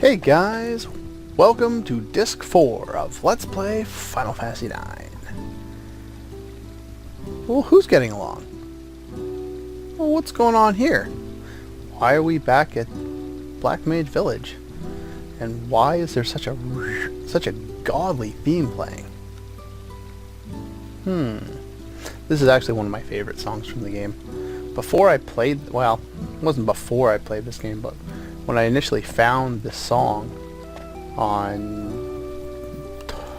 Hey guys, welcome to Disc 4 of Let's Play Final Fantasy IX. Well, who's getting along? Well, what's going on here? Why are we back at Black Mage Village? And why is there such a godly theme playing? This is actually one of my favorite songs from the game. Before I played, well, it wasn't before I played this game, but when I initially found this song on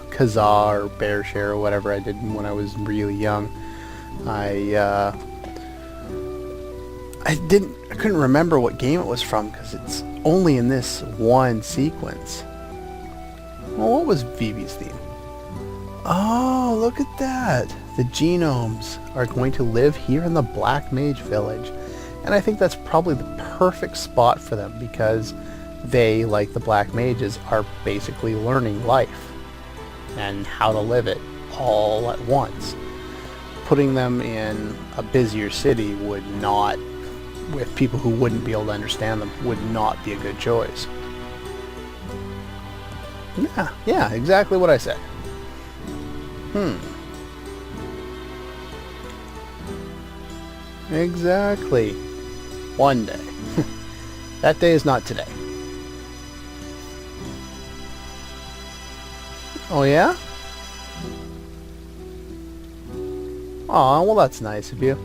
Kazaa or Bearshare or whatever I did when I was really young, I couldn't remember what game it was from because it's only in this one sequence. Well, what was Vivi's theme? Oh, look at that! The genomes are going to live here in the Black Mage Village. And I think that's probably the perfect spot for them because they, like the Black Mages, are basically learning life and how to live it all at once. Putting them in a busier city would not, with people who wouldn't be able to understand them, would not be a good choice. Yeah, exactly what I said. Exactly. One day. That day is not today. Oh yeah? Aw, well that's nice of you.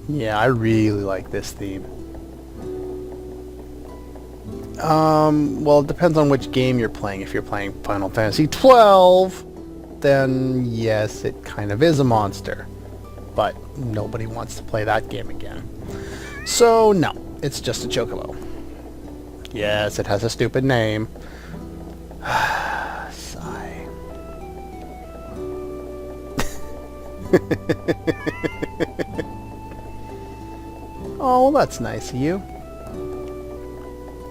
Yeah, I really like this theme. Well, it depends on which game you're playing. If you're playing Final Fantasy 12, then yes, it kind of is a monster. But nobody wants to play that game again. So no, it's just a chocobo. Yes, it has a stupid name. Sigh. Oh, well that's nice of you.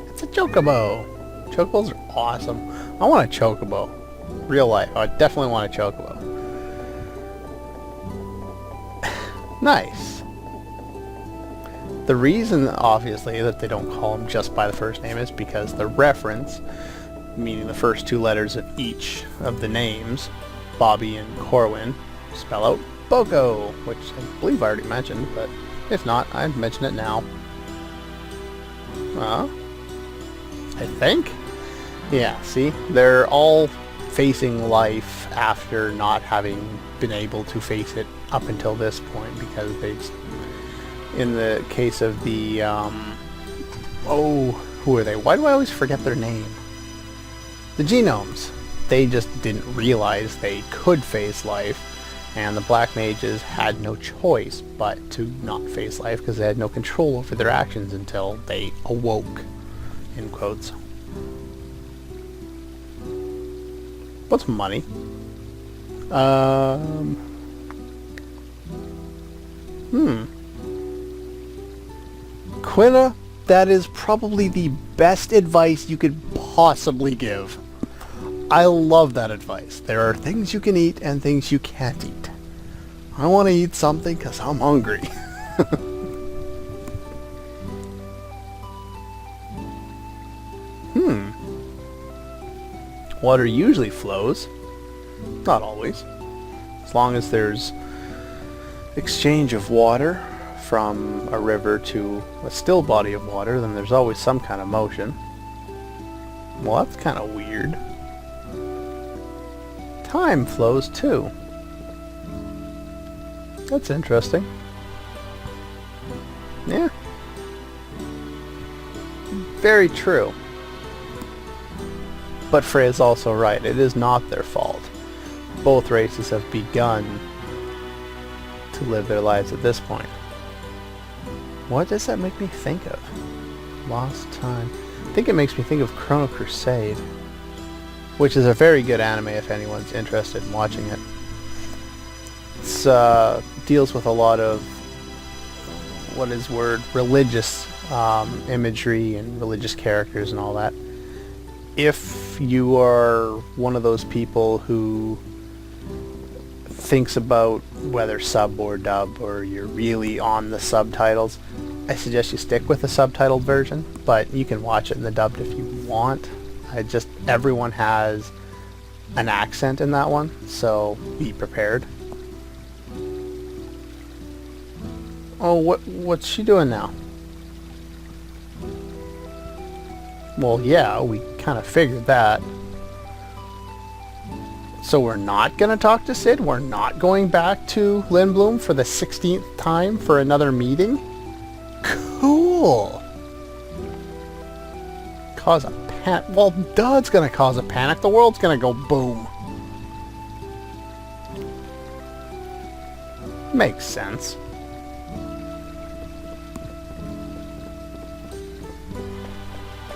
It's a chocobo. Chocobos are awesome. I want a chocobo. Real life. I definitely want a chocobo. Nice. The reason, obviously, that they don't call him just by the first name is because the reference, meaning the first two letters of each of the names, Bobby and Corwin, spell out Boko, which I believe I already mentioned, but if not, I'd mention it now. I think? Yeah, see? They're all facing life after not having been able to face it up until this point because they just, in the case of the who are they? Why do I always forget their name? The genomes. They just didn't realize they could face life, and the Black Mages had no choice but to not face life because they had no control over their actions until they awoke, in quotes. What's money? Quina, that is probably the best advice you could possibly give. I love that advice. There are things you can eat and things you can't eat. I want to eat something because I'm hungry. Water usually flows. Not always. As long as there's exchange of water from a river to a still body of water, then there's always some kind of motion. Well, that's kind of weird. Time flows too. That's interesting. Yeah. Very true. But Freya's also right. It is not their fault. Both races have begun to live their lives at this point. What does that make me think of? Lost Time. I think it makes me think of Chrono Crusade, which is a very good anime if anyone's interested in watching it. It deals with a lot of religious imagery and religious characters and all that. If you are one of those people who thinks about whether sub or dub, or you're really on the subtitles, I suggest you stick with the subtitled version, but you can watch it in the dubbed if you want. Everyone has an accent in that one, so be prepared. Oh, what's she doing now? Well, yeah, we kind of figured that. So we're not going to talk to Sid? We're not going back to Lindblom for the 16th time for another meeting? Cool! Cause a panic. Well, duh, it's going to cause a panic. The world's going to go boom. Makes sense.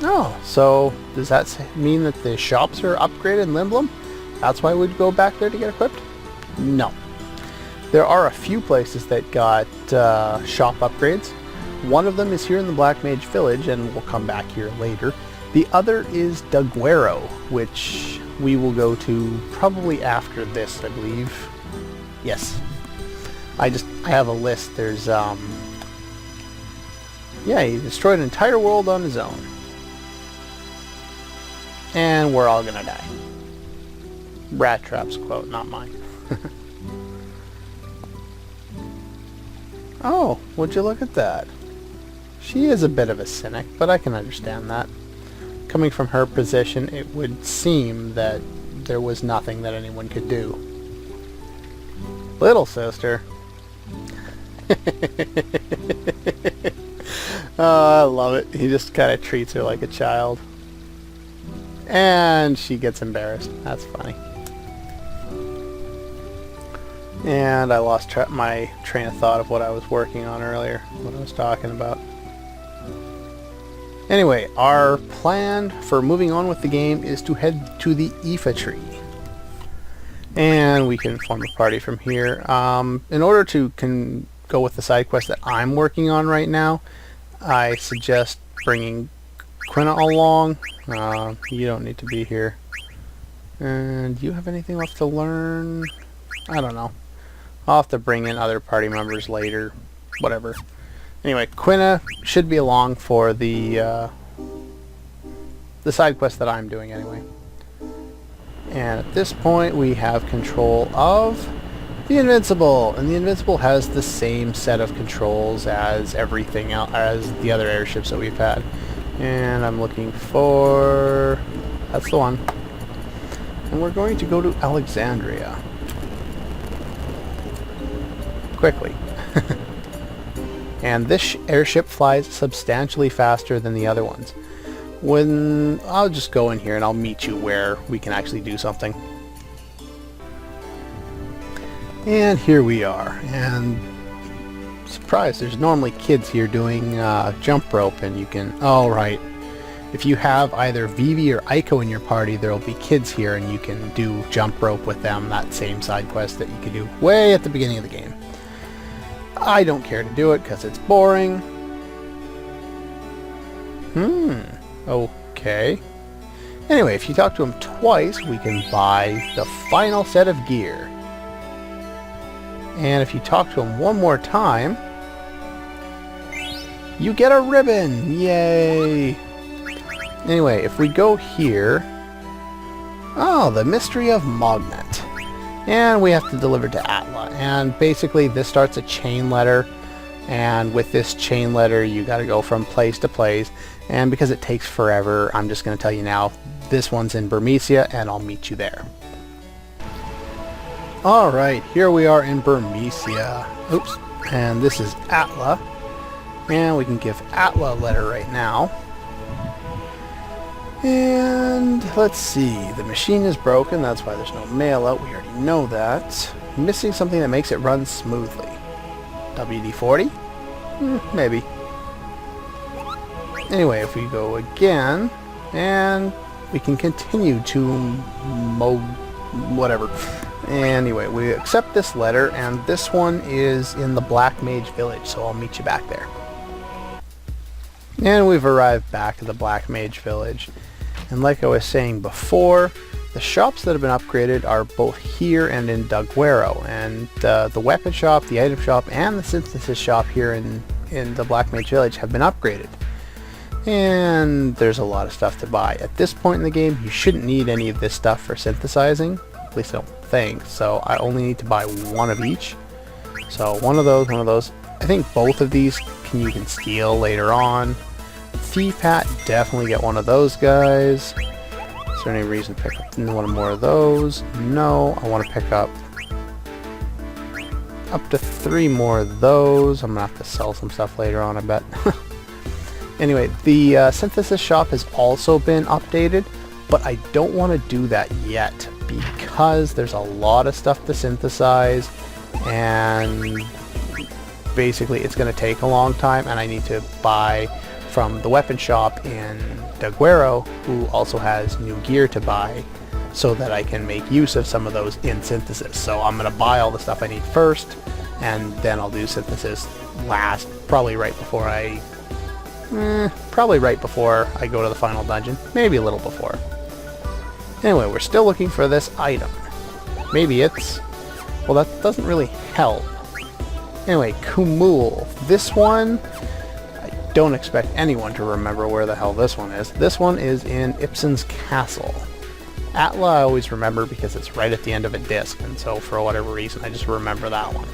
Oh, so does that mean that the shops are upgraded in Lindblom? That's why we'd go back there to get equipped? No. There are a few places that got shop upgrades. One of them is here in the Black Mage Village, and we'll come back here later. The other is Daguerro, which we will go to probably after this, I believe. Yes. I have a list. There's, yeah, he destroyed an entire world on his own. And we're all gonna die. Rat Trap's quote, not mine. Oh, would you look at that? She is a bit of a cynic, but I can understand that. Coming from her position, it would seem that there was nothing that anyone could do. Little sister. Oh, I love it. He just kind of treats her like a child. And she gets embarrassed. That's funny. And I lost my train of thought of what I was working on earlier, what I was talking about. Anyway, our plan for moving on with the game is to head to the Aoife tree. And we can form a party from here. In order to go with the side quest that I'm working on right now, I suggest bringing Quina along. You don't need to be here. And do you have anything left to learn? I don't know. I'll have to bring in other party members later. Whatever. Anyway, Quina should be along for the side quest that I'm doing anyway. And at this point we have control of the Invincible. And the Invincible has the same set of controls as everything else, as the other airships that we've had. And I'm looking for... that's the one. And we're going to go to Alexandria. Quickly. And this airship flies substantially faster than the other ones. I'll just go in here and I'll meet you where we can actually do something. And here we are. And surprise, there's normally kids here doing jump rope, and you can... oh, right. If you have either Vivi or Aiko in your party, there will be kids here and you can do jump rope with them, that same side quest that you could do way at the beginning of the game. I don't care to do it because it's boring. Okay. Anyway, if you talk to him twice, we can buy the final set of gear. And if you talk to him one more time, you get a ribbon! Yay! Anyway, if we go here... oh, the Mystery of Mognet. And we have to deliver to Atla. And basically this starts a chain letter. And with this chain letter you gotta go from place to place. And because it takes forever, I'm just gonna tell you now, this one's in Burmecia and I'll meet you there. Alright, here we are in Burmecia. Oops. And this is Atla. And we can give Atla a letter right now. And let's see, the machine is broken, that's why there's no mail out, we already know that. Missing something that makes it run smoothly. WD-40? Maybe. Anyway, if we go again, and we can continue to whatever. Anyway, we accept this letter, and this one is in the Black Mage Village, so I'll meet you back there. And we've arrived back at the Black Mage Village. And like I was saying before, the shops that have been upgraded are both here and in Daguerro. And the weapon shop, the item shop, and the synthesis shop here in in the Black Mage Village have been upgraded. And there's a lot of stuff to buy. At this point in the game, you shouldn't need any of this stuff for synthesizing. At least I don't think. So I only need to buy one of each. So one of those, one of those. I think both of these you can steal later on. Thief Hat, definitely get one of those guys. Is there any reason to pick up one more of those? No, I want to pick up to 3 more of those. I'm going to have to sell some stuff later on, I bet. Anyway, the synthesis shop has also been updated, but I don't want to do that yet because there's a lot of stuff to synthesize, and basically it's going to take a long time, and I need to buy from the weapon shop in Daguerro, who also has new gear to buy, so that I can make use of some of those in synthesis. So I'm going to buy all the stuff I need first, and then I'll do synthesis last, probably right before I go to the final dungeon, maybe a little before. Anyway, we're still looking for this item. Maybe it's... well, that doesn't really help. Anyway, Kumul. This one, I don't expect anyone to remember where the hell this one is. This one is in Ipsen's Castle. Atla I always remember because it's right at the end of a disc, and so for whatever reason I just remember that one.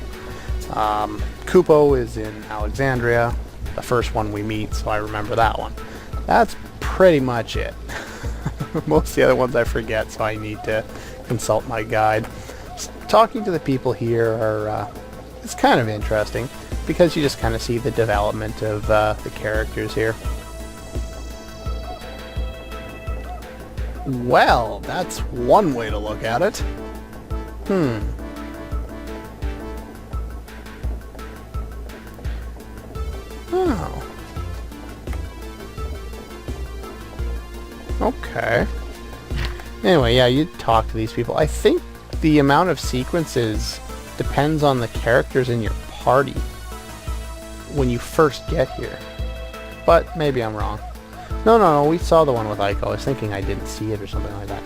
Kupo is in Alexandria, the first one we meet, so I remember that one. That's pretty much it. Most of the other ones I forget, so I need to consult my guide. Talking to the people here are it's kind of interesting because you just kind of see the development of the characters here. Well, that's one way to look at it. Oh. Okay. Anyway, yeah, you talk to these people. I think the amount of sequences depends on the characters in your party when you first get here. But maybe I'm wrong. No, we saw the one with Aiko. I was thinking I didn't see it or something like that.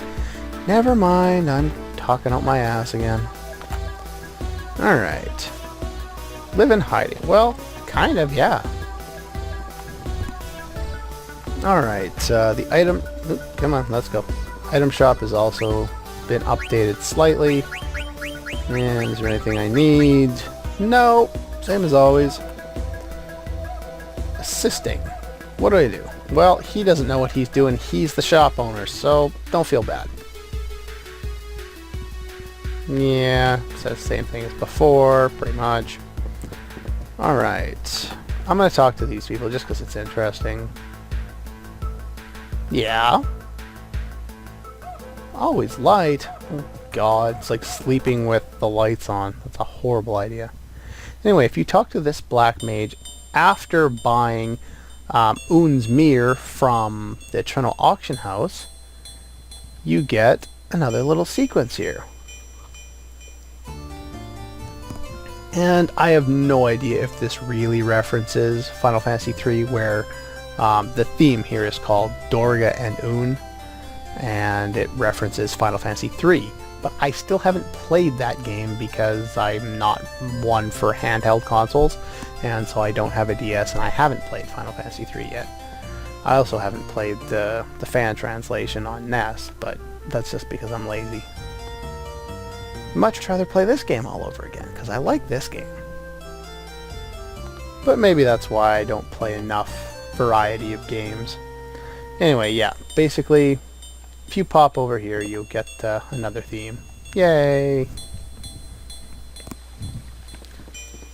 Never mind, I'm talking out my ass again. Alright. Live in hiding. Well, kind of, yeah. Alright, the item... Oop, come on, let's go. Item shop has also been updated slightly. And is there anything I need? No, same as always. Assisting. What do I do? Well, he doesn't know what he's doing. He's the shop owner, so don't feel bad. Yeah, says the same thing as before, pretty much. Alright. I'm going to talk to these people just because it's interesting. Yeah? Always light. Oh god, it's like sleeping with the lights on. That's a horrible idea. Anyway, if you talk to this black mage after buying Un's mirror from the Eternal Auction House, you get another little sequence here. And I have no idea if this really references Final Fantasy III, where the theme here is called Dorga and Un, and it references Final Fantasy III. But I still haven't played that game because I'm not one for handheld consoles, and so I don't have a DS, and I haven't played Final Fantasy III yet. I also haven't played the fan translation on NES, but that's just because I'm lazy. Much rather play this game all over again, because I like this game. But maybe that's why I don't play enough variety of games. Anyway, yeah, basically, if you pop over here, you'll get another theme. Yay!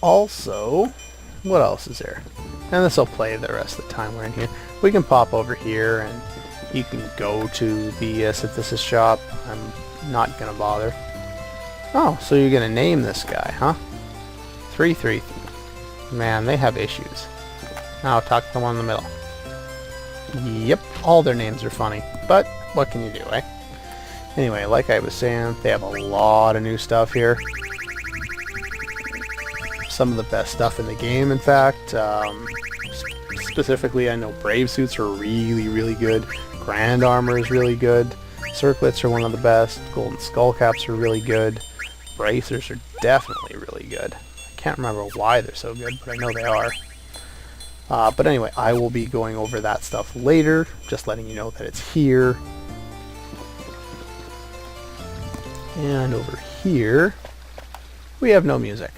Also, what else is there? And this will play the rest of the time we're in here. We can pop over here, and you can go to the synthesis shop. I'm not going to bother. Oh, so you're going to name this guy, huh? 333. Man, they have issues. Now talk to the one in the middle. Yep, all their names are funny, but what can you do, eh? Anyway, like I was saying, they have a lot of new stuff here. Some of the best stuff in the game, in fact. Specifically, I know Brave Suits are really, really good. Grand Armor is really good. Circlets are one of the best. Golden Skull Caps are really good. Bracers are definitely really good. I can't remember why they're so good, but I know they are. But anyway, I will be going over that stuff later, just letting you know that it's here. And over here, we have no music.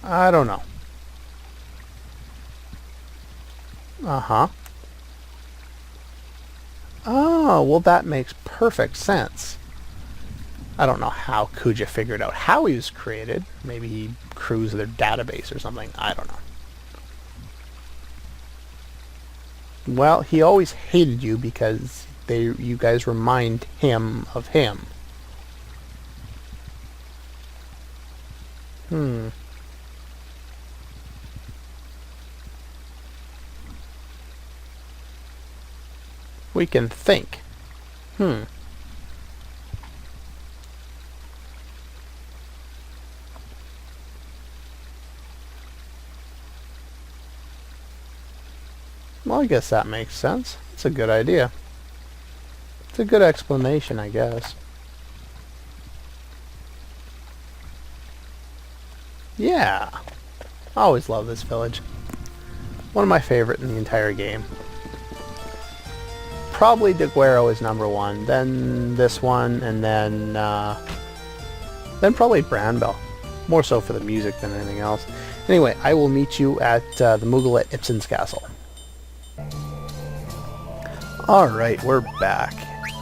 I don't know. Uh-huh. Oh, well that makes perfect sense. I don't know how Kuja figured out how he was created. Maybe he cruised their database or something. I don't know. Well, he always hated you because you guys remind him of him. We can think. Well, I guess that makes sense. It's a good idea. It's a good explanation, I guess. Yeah. I always love this village. One of my favorite in the entire game. Probably Deguero is number one, then this one, and then probably Branbell. More so for the music than anything else. Anyway, I will meet you at the Moogle at Ibsen's Castle. Alright, we're back.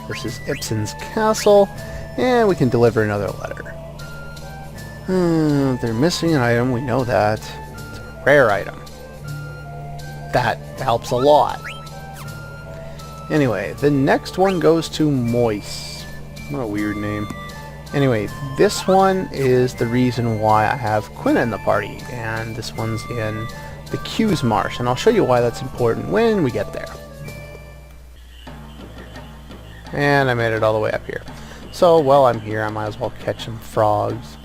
This is Ibsen's Castle, and we can deliver another letter. They're missing an item, we know that. It's a rare item. That helps a lot. Anyway, the next one goes to Moise. What a weird name. Anyway, this one is the reason why I have Quina in the party, and this one's in the Q's Marsh, and I'll show you why that's important when we get there. And I made it all the way up here. So, while I'm here, I might as well catch some frogs.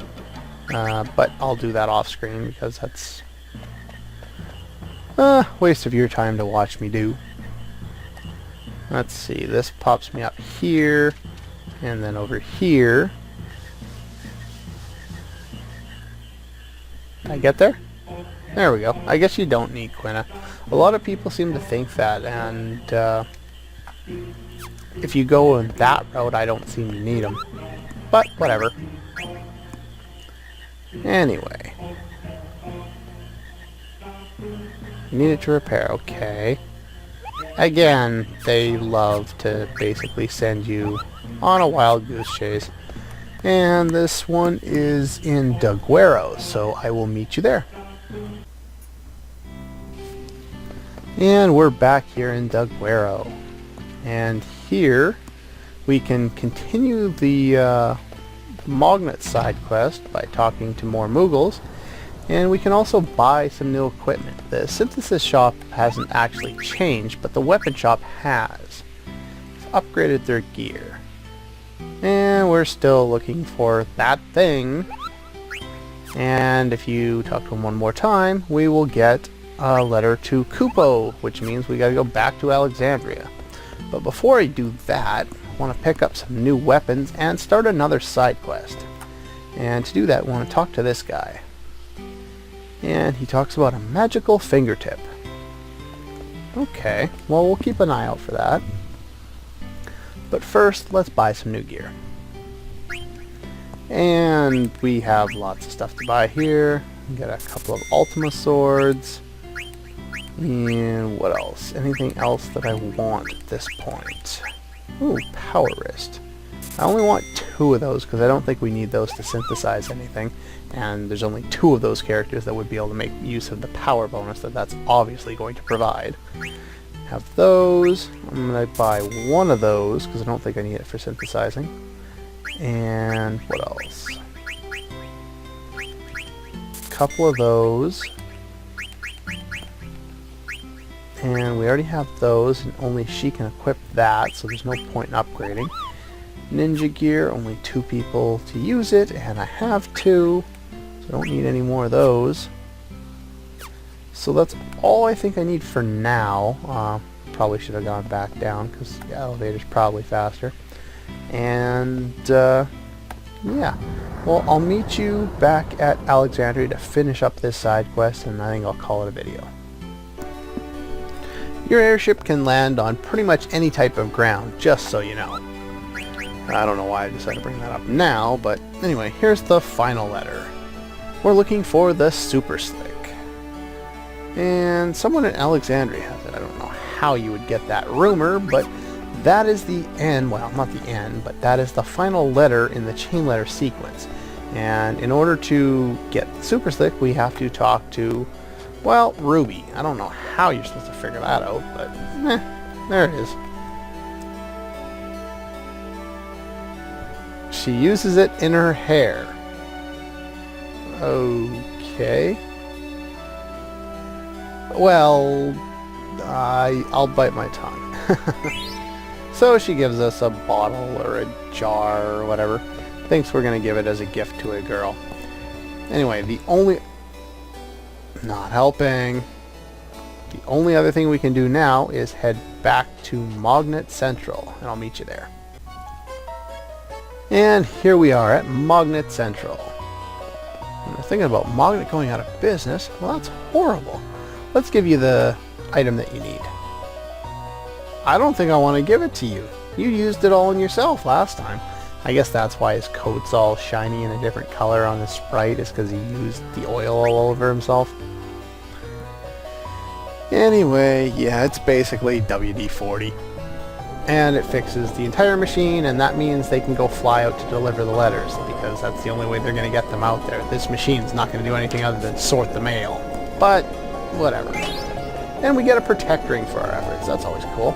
But I'll do that off screen because that's a waste of your time to watch me do. Let's see, this pops me up here, and then over here. I get there? There we go. I guess you don't need Quina. A lot of people seem to think that, and if you go in that route, I don't seem to need them. But, whatever. Anyway. You need it to repair, okay. Again, they love to basically send you on a wild goose chase. And this one is in Deguero, so I will meet you there. And we're back here in Deguero. And here we can continue the Mognet side quest by talking to more Moogles, and we can also buy some new equipment. The synthesis shop hasn't actually changed, but the weapon shop has. It's upgraded their gear. And we're still looking for that thing. And if you talk to him one more time, we will get a letter to Kupo, which means we gotta go back to Alexandria. But before I do that, I want to pick up some new weapons and start another side quest. And to do that, I want to talk to this guy. And he talks about a magical fingertip. Okay, well we'll keep an eye out for that. But first, let's buy some new gear. And we have lots of stuff to buy here. We got a couple of Ultima swords. And what else? Anything else that I want at this point? Ooh, power wrist. I only want 2 of those because I don't think we need those to synthesize anything. And there's only 2 of those characters that would be able to make use of the power bonus that that's obviously going to provide. Have those. I'm going to buy 1 of those because I don't think I need it for synthesizing. And what else? A couple of those. And we already have those, and only she can equip that, so there's no point in upgrading. Ninja gear, only 2 people to use it, and I have 2, so I don't need any more of those. So that's all I think I need for now. Probably should have gone back down, because the elevator's probably faster. And Yeah. Well, I'll meet you back at Alexandria to finish up this side quest, and I think I'll call it a video. Your airship can land on pretty much any type of ground, just so you know. I don't know why I decided to bring that up now, but anyway, here's the final letter. We're looking for the Super Slick. And someone in Alexandria has it. I don't know how you would get that rumor, but that is the end, well, not the end, but that is the final letter in the chain letter sequence. And in order to get Super Slick, we have to talk to, well, Ruby. I don't know how you're supposed to figure that out, but there it is. She uses it in her hair. Okay. Well, I'll bite my tongue. So she gives us a bottle or a jar or whatever. Thinks we're going to give it as a gift to a girl. Anyway, not helping. The only other thing we can do now is head back to Magnet Central, and I'll meet you there. And here we are at Magnet Central. And we're thinking about Magnet going out of business. Well, that's horrible. Let's give you the item that you need. I don't think I want to give it to you. You used it all on yourself last time. I guess that's why his coat's all shiny and a different color on his sprite, is because he used the oil all over himself. Anyway, yeah, it's basically WD-40. And it fixes the entire machine, and that means they can go fly out to deliver the letters, because that's the only way they're going to get them out there. This machine's not going to do anything other than sort the mail. But, whatever. And we get a protect ring for our efforts. That's always cool.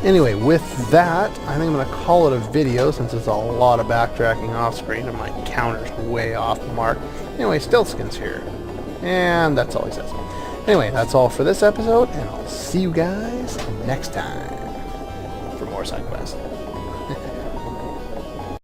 Anyway, with that, I think I'm going to call it a video, since it's a lot of backtracking off screen and my counter's way off the mark. Anyway, Stillskin's here. And that's all he says. Anyway, that's all for this episode, and I'll see you guys next time for more side quests.